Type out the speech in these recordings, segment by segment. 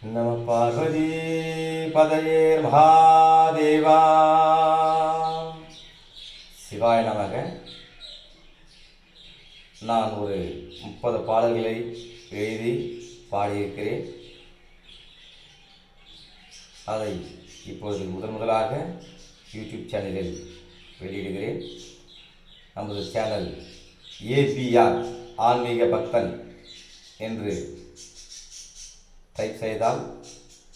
நம பார்வதி பதையே மகாதேவா. சிவாய நமக. நான் ஒரு 30 பாடல்களை எழுதி பாடியிருக்கிறேன். அதை இப்பொழுது முதலாக யூடியூப் சேனலில் வெளியிடுகிறேன். நமது சேனல் ஏபிஆர் ஆன்மீக பக்தன் என்று டைப் செய்தால்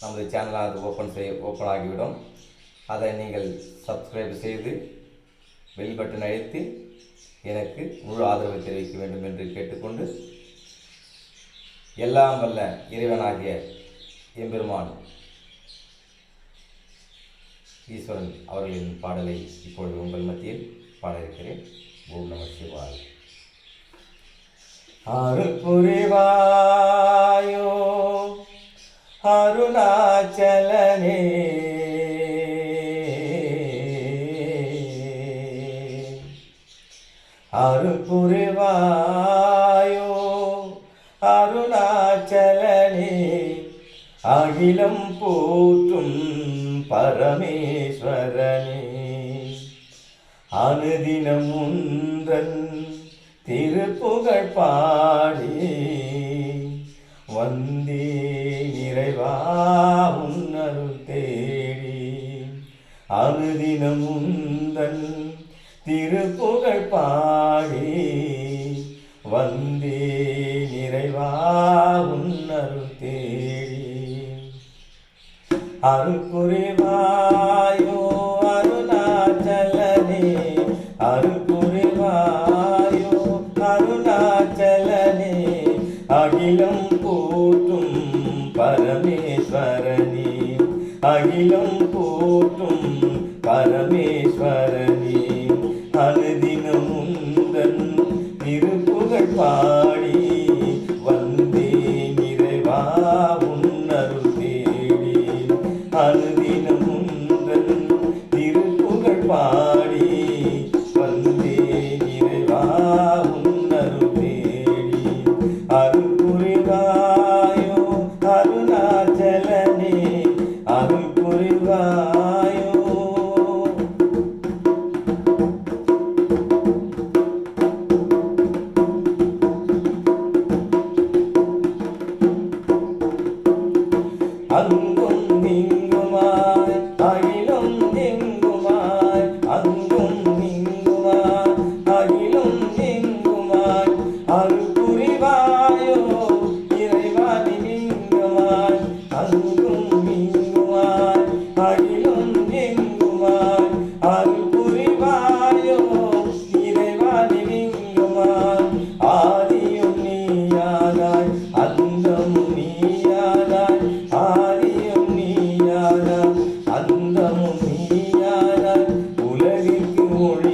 நமது சேனலாக ஓப்பன் ஆகிவிடும். அதை நீங்கள் சப்ஸ்கிரைப் செய்து பெல் பட்டன் அழுத்தி எனக்கு முழு ஆதரவை தெரிவிக்க வேண்டும் என்று கேட்டுக்கொண்டு, எல்லாம் வல்ல இறைவனாகிய எம்பெருமான் ஈஸ்வரன் அவர்களின் பாடலை இப்பொழுது உங்கள் மத்தியில் பாட இருக்கிறேன். ஓம் நம சிவாய. அருள் புரிவாயோ அருணாச்சலனே, அருள் புரிவாயோ அருணாச்சலனே, அகிலம் போற்றும் பரமேஸ்வரனே, அனுதினம் உந்தன் திருப்புகழ் பாடி வந்தே நிறைவா உன்னருள் தேடி, அனுதினம் உந்தன் திருப்புகழ் பாடி வந்தே நிறைவா உன்னருள் தேடி, அருள் புரிவாயோ அருணாச்சலனே, அருள் புரிவாயோ அருணாச்சலனே, அகிலம் போற்றும் பரமேஸ்வரனே, அகிலம் போற்றும் பரமேஸ்வரனே, அனுதினம் உந்தன் திருப்புகழ் பாடி வந்தே நிறைவா உன்னருள் தேடி, அனுதினம் உந்தன் திருப்புகழ் பாடி வந்தே நிறைவா உன்னருள் தேடி, அருள் புரிவாயோ அருணாச்சலனே, அருள் புரிவாயோ. அங்கும் இங்குமாய் அகிலும் எங்குமாய், அங்கும் இங்குமாய் அகிலும் எங்குமாய், அருள் புரிவாயோ இறைவா நீங்குமாய், அங்கும் இங்குமாய் அகிலும் எங்குமாய், அருள் புரிவாயோ இறைவா நீங்குமாய், ஆதியும் நீயானாய் அந்தமும் நீயானாய், ஆதியும் நீயானாய் அந்தமும் நீயானாய், உலகிற்கு மொழி